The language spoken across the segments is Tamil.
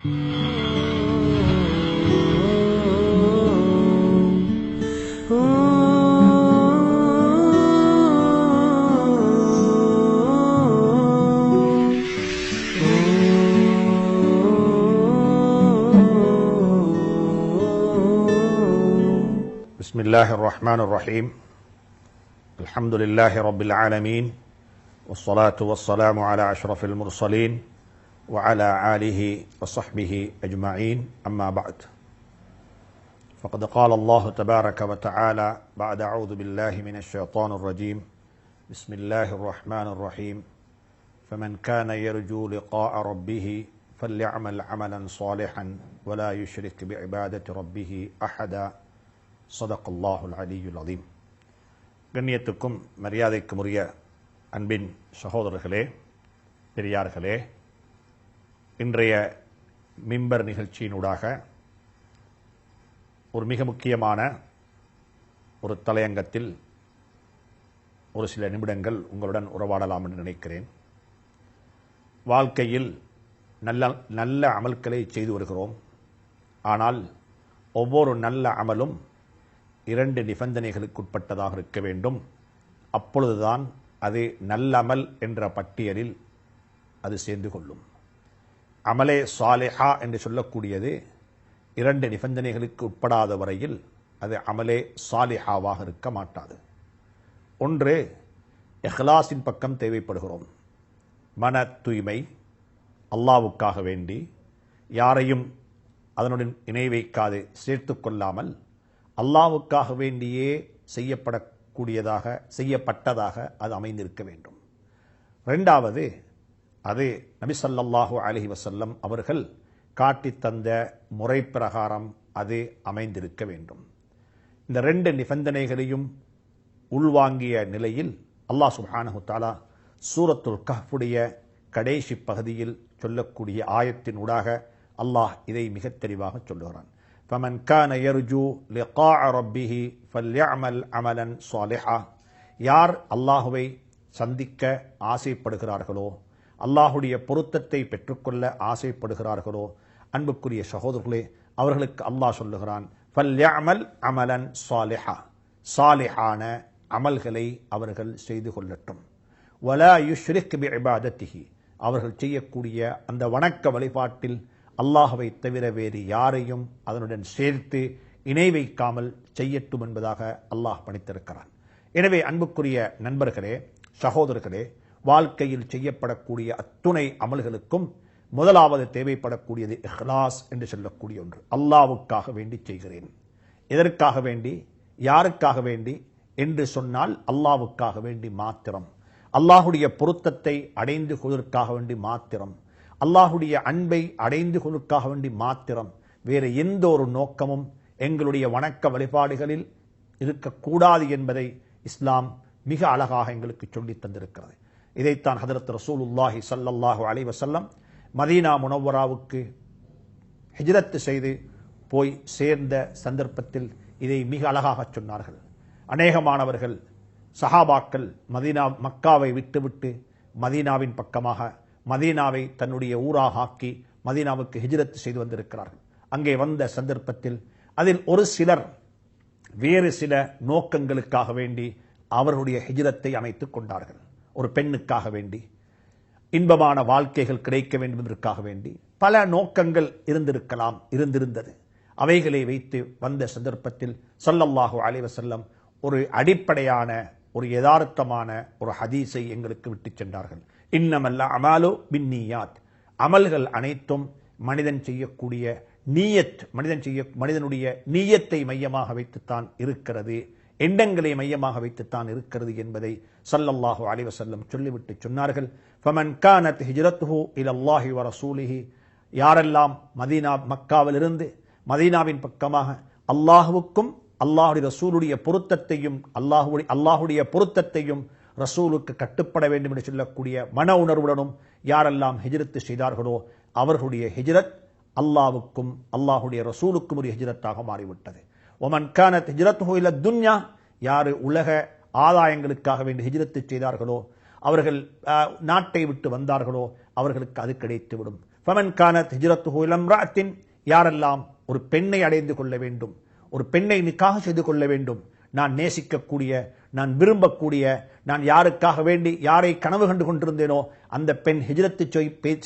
بسم الله الرحمن الرحيم الحمد لله رب العالمين والصلاة والسلام على أشرف المرسلين وعلى آله وصحبه أجمعين أما بعد فقد قال الله تبارك وتعالى بعد أعوذ بالله من الشيطان الرجيم بسم الله الرحمن الرحيم فمن كان يرجو لقاء ربه فليعمل عملا صالحا ولا يشرك بعبادة ربه أحدا சதகல்லாஹுல் அலியுல் அதீம். கண்ணியத்துக்கும் மரியாதைக்கும் உரிய அன்பின் சகோதரர்களே, பெரியார்களே, இன்றைய மிம்பர் நிகழ்ச்சியினூடாக ஒரு மிக முக்கியமான ஒரு தலையங்கத்தில் ஒரு சில நிமிடங்கள் உங்களுடன் உறவாடலாம் என்று நினைக்கிறேன். வாழ்க்கையில் நல்ல அமல்களை செய்து வருகிறோம். ஆனால் ஒவ்வொரு நல்ல அமலும் 2 நிபந்தனைகளுக்குட்பட்டதாக இருக்க வேண்டும். அப்பொழுதுதான் அது நல்லமல் என்ற பட்டியலில் அது சேர்ந்து கொள்ளும். அமலே சாலிஹா என்று சொல்லக்கூடியது 2 நிபந்தனைகளுக்கு உட்படாத வரையில் அது அமலே சாலிஹாவாக இருக்க மாட்டாது. ஒன்று, இஹ்லாஸின் பக்கம் தேவைப்படுகிறோம். மன தூய்மை, அல்லாஹ்வுக்காக வேண்டி யாரையும் அதனுடன் இணை வைக்காது சேர்த்து கொள்ளாமல் அல்லாஹ்வுக்காக வேண்டியே செய்யப்பட்டதாக அது அமைந்திருக்க வேண்டும். 2வது, அது நபி ஸல்லல்லாஹு அலைஹி வஸல்லம் அவர்கள் காட்டித் தந்த முறை பிரகாரம் அது அமைந்திருக்க வேண்டும். இந்த 2 நிபந்தனைகளையும் உள்வாங்கிய நிலையில் அல்லாஹ் சுப்ஹானஹு தஆலா சூரத்துல் கஹ்ஃபுடைய கடைசி பகுதியில் சொல்லக்கூடிய ஆயத்தின் ஊடாக அல்லாஹ் இதை மிக தெளிவாக சொல்லுகிறான். فمن كان يرجو لقاء ربه فليعمل عملا صالحا. யார் அல்லாஹ்வை சந்திக்க ஆசைப்படுகிறார்களோ, அல்லாஹ்வுடைய பொருத்தத்தை பெற்றுக்கொள்ள ஆசைப்படுகிறார்களோ, அன்புக்குரிய சகோதரர்களே, அவர்களுக்கு அல்லாஹ் சொல்லுகிறான், ஃபல்யஅமல் அமலன் சாலிஹா, சாலிஹான அமல்களை அவர்கள் செய்து கொள்ளட்டும். வலா யுஷ்ரிக் பிஇபாதத்திஹி, அவர்கள் செய்யக்கூடிய அந்த வணக்க வழிபாட்டில் அல்லாஹ்வை தவிர வேறு யாரையும் அதனுடன் சேர்த்து இணை வைக்காமல் செய்யட்டும் என்பதாக அல்லாஹ் பணித்திருக்கிறான். எனவே அன்புக்குரிய நண்பர்களே, சகோதரர்களே, வாழ்க்கையில் செய்யப்படக்கூடிய அத்துணை அமல்களுக்கும் முதலாவது தேவைப்படக்கூடியது இஹ்லாஸ் என்று சொல்லக்கூடிய ஒன்று. அல்லாஹ்வுக்காக வேண்டி செய்கிறேன். எதற்காக வேண்டி, யாருக்காக வேண்டி என்று சொன்னால் அல்லாஹ்வுக்காக வேண்டி மாத்திரம், அல்லாஹ்வுடைய பொருத்தத்தை அடைந்து கொள்வதற்காக வேண்டி மாத்திரம், அல்லாஹ்வுடைய அன்பை அடைந்து கொள்வதற்காக வேண்டி மாத்திரம், வேறு எந்த ஒரு நோக்கமும் எங்களுடைய வணக்க வழிபாடுகளில் இருக்கக்கூடாது என்பதை இஸ்லாம் மிக அழகாக எங்களுக்கு சொல்லித் தந்திருக்கிறது. இதைத்தான் ஹதரத் ரசூலுல்லாஹி ஸல்லல்லாஹு அலைஹி வஸல்லம் மதீனா முனவ்வராவுக்கு ஹிஜ்ரத் செய்து போய் சேர்ந்த சந்தர்ப்பத்தில் இதை மிக அழகாக சொன்னார்கள். அநேகமானவர்கள் சஹாபாக்கள் மக்காவை விட்டுவிட்டு மதீனாவின் பக்கமாக, மதீனாவை தன்னுடைய ஊராக ஆக்கி மதீனாவுக்கு ஹிஜ்ரத் செய்து வந்திருக்கிறார்கள். அங்கே வந்த சந்தர்ப்பத்தில் அதில் ஒரு சிலர் வேறு சில நோக்கங்களுக்காக வேண்டி அவர்களுடைய ஹிஜ்ரத்தை அமைத்துக் கொண்டார்கள். ஒரு பெண்ணுக்காக வேண்டி, இன்பமான வாழ்க்கைகள் கிடைக்க வேண்டும் என்பதற்காக வேண்டி பல நோக்கங்கள் இருந்திருந்தது. அவைகளை வைத்து வந்த சந்தர்ப்பத்தில் ஸல்லல்லாஹு அலைஹி வஸல்லம் ஒரு அடிப்படையான, ஒரு யதார்த்தமான ஒரு ஹதீஸை எங்களுக்கு விட்டு சென்றார்கள். இன்னமல் அமாலு பின்னியாத், அமல்கள் அனைத்தும் மனிதன் செய்யக்கூடிய நீயத், மனிதனுடைய நீயத்தை மையமாக வைத்துத்தான் இருக்கிறது, எண்ணங்களை மையமாக வைத்துத்தான் இருக்கிறது என்பதை ஸல்லல்லாஹு அலைஹி வஸல்லம் சொல்லிவிட்டு சொன்னார்கள். ஃபமன் கானத் ஹிஜ்ரத்துஹு இலல்லாஹி வ ரசூலிஹி, யாரெல்லாம் மக்காவிலிருந்து மதீனாவின் பக்கமாக அல்லாஹ்வுக்கும் அல்லாஹ்வுடைய ரசூலுடைய பொருத்தத்தையும் அல்லாஹ்வுடைய பொருத்தத்தையும் ரசூலுக்கு கட்டுப்பட வேண்டும் என்று சொல்லக்கூடிய மன உணர்வுடனும் யாரெல்லாம் ஹிஜ்ரத் செய்தார்களோ அவர்களுடைய ஹிஜ்ரத் அல்லாஹ்வுக்கும் அல்லாஹ்வுடைய ரசூலுக்கும் ஒரு ஹிஜ்ரத்தாக மாறிவிட்டது. ஒமன் கானத் ஹிஜ்ரத்துஹு இல துன்யா, யாரு உலக ஆதாயங்களுக்காக வேண்டி ஹிஜ்ரத் செய்தார்களோ, அவர்கள் நாட்டை விட்டு வந்தார்களோ அவர்களுக்கு அது கிடைத்துவிடும். ஃபமன் கானத் ஹிஜ்ரத்துஹு இலா இம்ரஅத்தின், யாரெல்லாம் ஒரு பெண்ணை அடைந்து கொள்ள வேண்டும், ஒரு பெண்ணை நிக்காஹ் செய்து கொள்ள வேண்டும், நான் நேசிக்கக்கூடிய, நான் விரும்பக்கூடிய, நான் யாருக்காக வேண்டி யாரை கனவு கண்டு கொண்டிருந்தேனோ அந்த பெண் ஹிஜ்ரத்து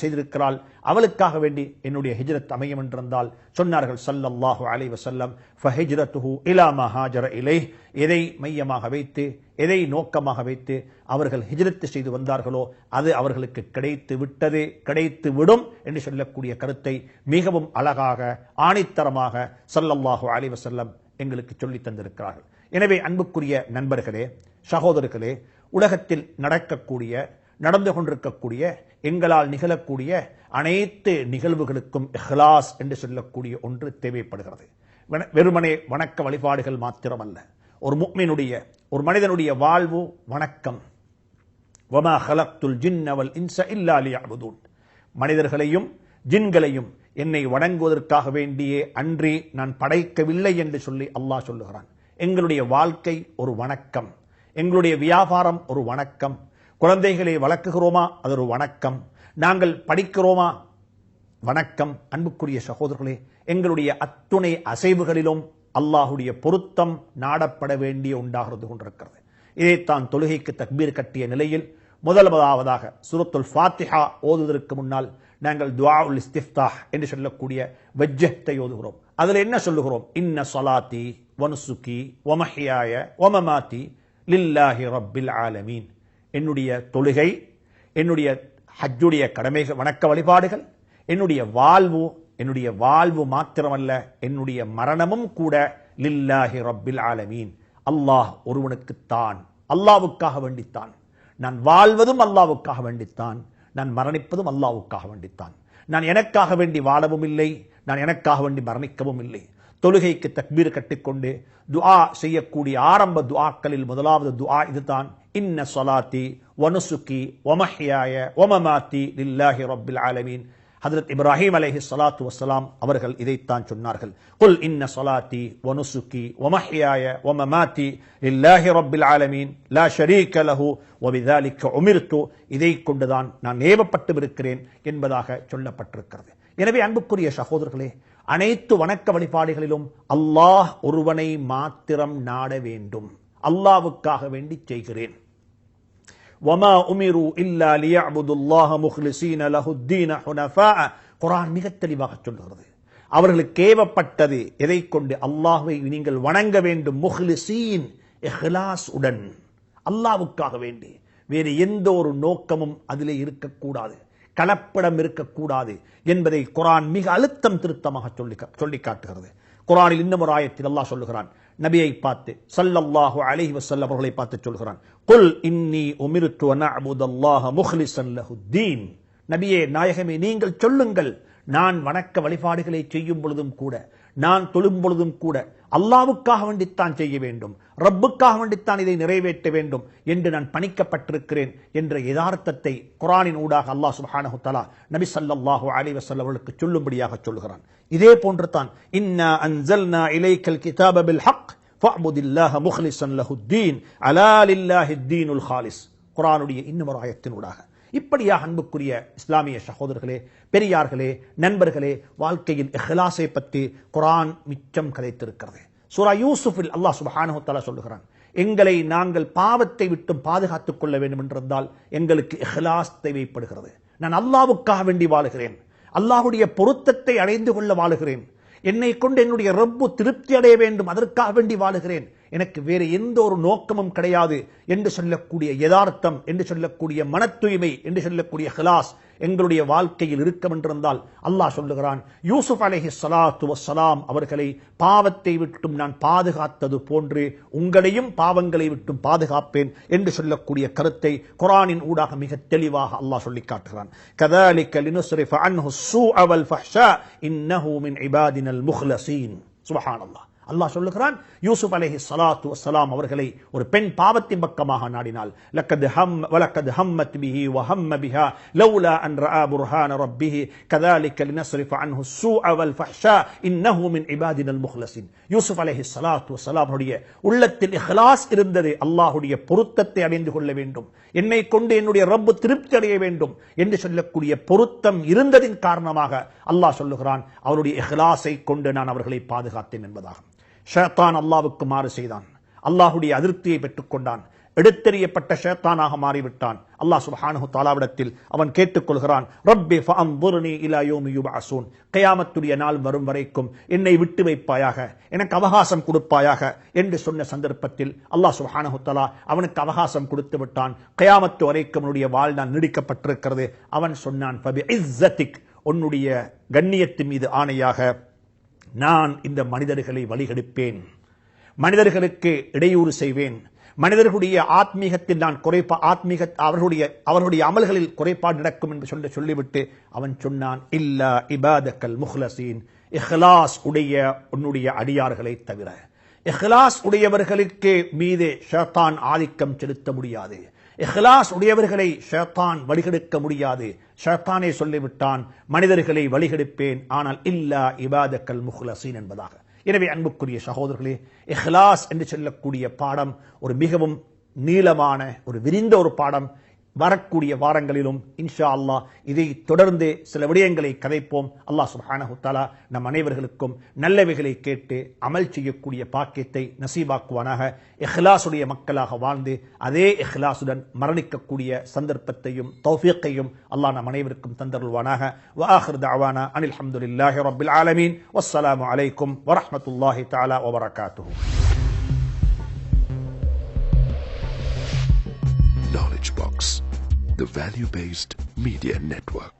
செய்திருக்கிறாள், அவளுக்காக வேண்டி என்னுடைய ஹிஜ்ரத் அமையும் என்றிருந்தால் சொன்னார்கள் ஸல்லல்லாஹு அலைஹி வஸல்லம், ஃபஹிஜ்ரத்துஹு இலா மா ஹாஜர இலைஹ், எதை மையமாக வைத்து, எதை நோக்கமாக வைத்து அவர்கள் ஹிஜ்ரத் செய்து வந்தார்களோ அது அவர்களுக்கு கிடைத்து விட்டது, கிடைத்து விடும் என்று சொல்லக்கூடிய கருத்தை மிகவும் அழகாக ஆணித்தரமாக ஸல்லல்லாஹு அலைஹி வஸல்லம் எங்களுக்கு சொல்லி தந்திருக்கிறார்கள். எனவே அன்புக்குரிய நண்பர்களே, சகோதரர்களே, உலகத்தில் நடக்கக்கூடிய, நடந்து கொண்டிருக்கக்கூடிய, எங்களால் நிகழக்கூடிய அனைத்து நிகழ்வுகளுக்கும் இஹ்லாஸ் என்று சொல்லக்கூடிய ஒன்று தேவைப்படுகிறது. வெறுமனே வணக்க வழிபாடுகள் மாத்திரமல்ல, ஒரு முஃமினுடைய, ஒரு மனிதனுடைய வாழ்வு வணக்கம். வமா ஹலக்துல் ஜின்ன வல் இன்ஸ இல்லா லியஅ்புதூன், மனிதர்களையும் ஜின்களையும் என்னை வணங்குவதற்காக வேண்டியே அன்றி நான் படைக்கவில்லை என்று சொல்லி அல்லாஹ் சொல்லுகிறான். எங்களுடைய வாழ்க்கை ஒரு வணக்கம், எங்களுடைய வியாபாரம் ஒரு வணக்கம், குழந்தைகளை வளர்க்குகிறோமா அது ஒரு வணக்கம், நாங்கள் படிக்கிறோமா வணக்கம். அன்புக்குரிய சகோதரர்களே, எங்களுடைய அத்துணை அசைவுகளிலும் அல்லாஹுடைய பொருத்தம் நாடப்பட வேண்டிய உண்டாகிறது கொண்டிருக்கிறது. இதைத்தான் தொழுகைக்கு தக்பீர் கட்டிய நிலையில் முதலாவதாக சூரத்துல் ஃபாத்திஹா ஓதுவதற்கு முன்னால் நாங்கள் துஆஉல் இஸ்திஃப்தாஹ் என்று சொல்லக்கூடிய வஜ்ஜத்தை ஓதுகிறோம். அதில் என்ன சொல்லுகிறோம்? இன்ன ஸலாத்தி வனுசுகி வமஹ்யாய வமமாத்தி லில்லாஹி ரப்பில் ஆலமீன். என்னுடைய தொழுகை, என்னுடைய ஹஜ்ஜுடைய கடமைகள், வணக்க வழிபாடுகள், என்னுடைய வாழ்வு மாத்திரமல்ல, என்னுடைய மரணமும் கூட லில்லாஹி ரப்பில் ஆலமீன், அல்லாஹ் ஒருவனுக்குத்தான், அல்லாஹ்வுக்காக வேண்டித்தான். நான் வாழ்வதும் அல்லாஹ்வுக்காக வேண்டித்தான், நான் மரணிப்பதும் அல்லாஹ்வுக்காக வேண்டித்தான். நான் எனக்காக வேண்டி வாழவும் இல்லை, நான் எனக்காக வேண்டி மரணிக்கவும் இல்லை. தொழுகைக்கு தக்பீர் கட்டிக்கொண்டு துஆ செய்யக்கூடிய ஆரம்ப துஆக்களில் முதலாவது துஆ இதுதான். இன்ன ஸலாத்தி வனுசுகி வமஹ்யாய வமமாத்தி லில்லாஹி ரப்பில் ஆலமீன். ஹஜ்ரத் இப்ராஹிம் அலைஹிஸ்ஸலாத்து வஸ்ஸலாம் அவர்கள் இதைத்தான் சொன்னார்கள். குல் இன்ன ஸலாத்தி வனுசுகி வமஹ்யாய வமமாத்தி லில்லாஹி ரப்பில் ஆலமீன் லா ஷரீக லஹு வபிதாலிக உமிர்து. இதை கொண்டுதான் நான் ஏவப்பட்டிருக்கிறேன் என்பதாக சொல்லப்பட்டிருக்கிறது. எனவே அன்புக்குரிய சகோதரர்களே, அனைத்து வணக்க வழிபாடுகளிலும் அல்லாஹ் ஒருவனை மாத்திரம் நாட வேண்டும், அல்லாஹ்வுக்காக வேண்டி செய்கிறேன். வமா உமிரு இல்லா லியஅ்புதுல்லாஹ முக்லிஸீன லஹுத்தீன ஹுனஃபாஅ. குர்ஆன் மிக தெளிவாக சொல்கிறது, அவர்களுக்கு ஏவப்பட்டது எதை கொண்டு? அல்லாஹ்வை நீங்கள் வணங்க வேண்டும், முக்லிஸீன், இஹ்லாஸ் உடன், அல்லாஹ்வுக்காக வேண்டி. வேறு எந்த ஒரு நோக்கமும் அதிலே இருக்கக்கூடாது, கலப்படம் இருக்கக்கூடாது என்பதை குர்ஆன் மிக அழுத்தம் திருத்தமாக சொல்லி காட்டுகிறது. குர்ஆனில் இன்னும் ஒரு ஆயத்தில் அல்லாஹ் சொல்லுகிறான், நபியை பார்த்து, ஸல்லல்லாஹு அலைஹி வஸல்லம் அவர்களை பார்த்து சொல்கிறான், குல் இன்னி உமிர்து அன் அஅ்புதல்லாஹ முக்லிஸன் லஹுத்தீன். நபியே, நாயகமே, நீங்கள் சொல்லுங்கள், நான் வணக்க வழிபாடுகளை செய்யும் பொழுதும் கூட, நான் தொழும் பொழுதும் கூட அல்லாஹ்வுக்காக வேண்டித்தான் செய்ய வேண்டும், ரப்புக்காக வேண்டித்தான் இதை நிறைவேற்ற வேண்டும் என்று நான் பணிக்கப்பட்டிருக்கிறேன் என்ற யதார்த்தத்தை குர்ஆனின் ஊடாக அல்லாஹ் சுப்ஹானஹு தஆலா நபி ஸல்லல்லாஹு அலைஹி வஸல்லம் அவர்களுக்கு சொல்லும்படியாக சொல்லுகிறான். இதே போன்று தான் இன்னா அன்ஸல்னா இலைக்கல் கிதாப பில் ஹக் ஃபஅ்புதில்லாஹ முக்லிஸன் லஹுத்தீன் அலா லில்லாஹித் தீனுல் காலிஸ். குர்ஆனுடைய இன்னும் ஒரு ஆயத்தின் ஊடாக இப்படியாக அன்புக்குரிய இஸ்லாமிய சகோதரர்களே, பெரியார்களே, நண்பர்களே, வாழ்க்கையில் இஹ்லாஸை பற்றி குர்ஆன் மிச்சம் கதைத்திருக்கிறது. சூரா யூசுஃபில் அல்லாஹ் சுப்ஹானஹு தஆலா சொல்லுகிறான், எங்களை நாங்கள் பாவத்தை விட்டு பாதுகாத்துக் கொள்ள வேண்டும் என்றிருந்தால் எங்களுக்கு இஹ்லாஸ் தேவைப்படுகிறது. நான் அல்லாஹ்வுக்காக வேண்டி வாழுகிறேன், அல்லாஹ்வுடைய பொருத்தத்தை அடைந்து கொள்ள வாழுகிறேன், என்னை கொண்டு என்னுடைய ரப்பு திருப்தி அடைய வேண்டும், அதற்காக வேண்டி வாழுகிறேன், எனக்கு வேறு எந்த ஒரு நோக்கமும் கிடையாது என்று சொல்லக்கூடிய யதார்த்தம், என்று சொல்லக்கூடிய மன தூய்மை, என்று சொல்லக்கூடிய இஹ்லாஸ் எங்களுடைய வாழ்க்கையில் இருக்கும் என்றிருந்தால் அல்லாஹ் சொல்லுகிறான், யூசுப் அலைஹிஸ்ஸலாத்து வஸ்ஸலாம் அவர்களை பாவத்தை விட்டும் நான் பாதுகாத்தது போன்று உங்களையும் பாவங்களை விட்டும் பாதுகாப்பேன் என்று சொல்லக்கூடிய கருத்தை குர்ஆனின் ஊடாக மிக தெளிவாக அல்லாஹ் சொல்லி காட்டுகிறான். கதாலிக லினுஸ்ரிஃப அன்ஹு ஸூஅ வல் ஃபஹ்ஷா இன்னஹு மின் இபாதினல் முக்லஸீன். சுப்ஹானல்லாஹ். அல்லாஹ் சொல்லுகிறான், யூசுப் அலைஹிஸ்ஸலாத்து வஸ்ஸலாம் அவர்களை ஒரு பெண் பாவத்தின் பக்கமாக நாடினாள். வலக்கத் ஹம்மத் பிஹி வஹம்ம பிஹா லவ்லா அன் ரஆ புர்ஹான ரப்பிஹி கذلك لنصرف عنه السوء والفحشاء انه من عبادنا المخلصين. யூசுப் அலைஹிஸ்ஸலாத்து வஸ்ஸலாம் அவருடைய உள்ளத்தில் இஹ்லாஸ் இருந்தது. அல்லாஹ்வுடைய பொருத்தத்தை அடைந்து கொள்ள வேண்டும், என்னை கொண்டு என்னுடைய ரப்பு திருப்தி அடைய வேண்டும் என்று சொல்லக்கூடிய பொருத்தம் இருந்ததின் காரணமாக அல்லாஹ் சொல்லுகிறான், அவருடைய இஹ்லாஸை கொண்டு நான் அவர்களை பாதுகாத்தேன் என்பதாக. ஷைத்தான் அல்லாஹ்வுக்கு மாறு செய்தான், அல்லாஹ்வுடைய அதிருப்தியை பெற்றுக் கொண்டான், எடுத்தெறியப்பட்ட ஷைத்தானாக மாறிவிட்டான். அல்லாஹ் சுப்ஹானஹு தஆலாவிடத்தில் அவன் கேட்டுக்கொள்கிறான், ரப்பி ஃபஅன்ظுர்னி இலா யௌமி யுபஅஸூன், கியாமத்துடைய நாள் வரும் வரைக்கும் என்னை விட்டு வைப்பாயாக, எனக்கு அவகாசம் கொடுப்பாயாக என்று சொன்ன சந்தர்ப்பத்தில் அல்லாஹ் சுப்ஹானஹு தஆலா அவனுக்கு அவகாசம் கொடுத்து விட்டான். கியாமத்து வரைக்கும் அவனுடைய வாழ்நாள் நீடிக்கப்பட்டிருக்கிறது. அவன் சொன்னான், ஃபபிஇஸ்ஸதிக், உன்னுடைய கண்ணியத்தின் மீது ஆணையாக நான் இந்த மனிதர்களை வழிகெடுப்பேன், மனிதர்களுக்கு இடையூறு செய்வேன், மனிதர்களுடைய ஆத்மீகத்தில் நான் அவர்களுடைய அமல்களில் குறைபாடு நடக்கும் என்று சொல்லிவிட்டு அவன் சொன்னான், இல்லா இபாதக்கல் முஹ்லசீன், இஹ்லாஸ் உடைய உன்னுடைய அடியார்களை தவிர. இஹ்லாஸ் உடையவர்களுக்கு மீது ஷைத்தான் ஆதிக்கம் செலுத்த முடியாது, இஹ்லாஸ் உடையவர்களை ஷைத்தான் வழிகெடுக்க முடியாது. ஷைத்தானே சொல்லிவிட்டான், மனிதர்களை வழிகெடுப்பேன், ஆனால் இல்லா இபாதக்கல் முஹ்லசீன் என்பதாக. எனவே அன்புக்குரிய சகோதரர்களே, இஹ்லாஸ் என்று சொல்லக்கூடிய பாடம் ஒரு மிகவும் நீளமான ஒரு விரிந்த ஒரு பாடம். வரக்கூடிய வாரங்களிலும் இன்ஷா அல்லாஹ் இதை தொடர்ந்து சில விடயங்களை கதைப்போம். அல்லாஹ் சுப்ஹானஹு தஆலா நம் அனைவர்களுக்கும் நல்லவைகளை கேட்டு அமல் செய்யக்கூடிய பாக்கியத்தை நசீபாக்குவானாக. இஹ்லாசுடைய மக்களாக வாழ்ந்து அதே இஹ்லாசுடன் மரணிக்கக்கூடிய சந்தர்ப்பத்தையும் தௌஃபீக்கையும் அல்லாஹ் நம் அனைவருக்கும் தந்தருள்வானாக. வ ஆகிர் தஅவானா அனில் ஹம்துலில்லாஹி ரப்பில் ஆலமீன். வஸ்ஸலாமு அலைக்கும் வரஹ்மத்துல்லாஹி தஆலா வ பரகாத்துஹு. Knowledge Box, the value-based media network.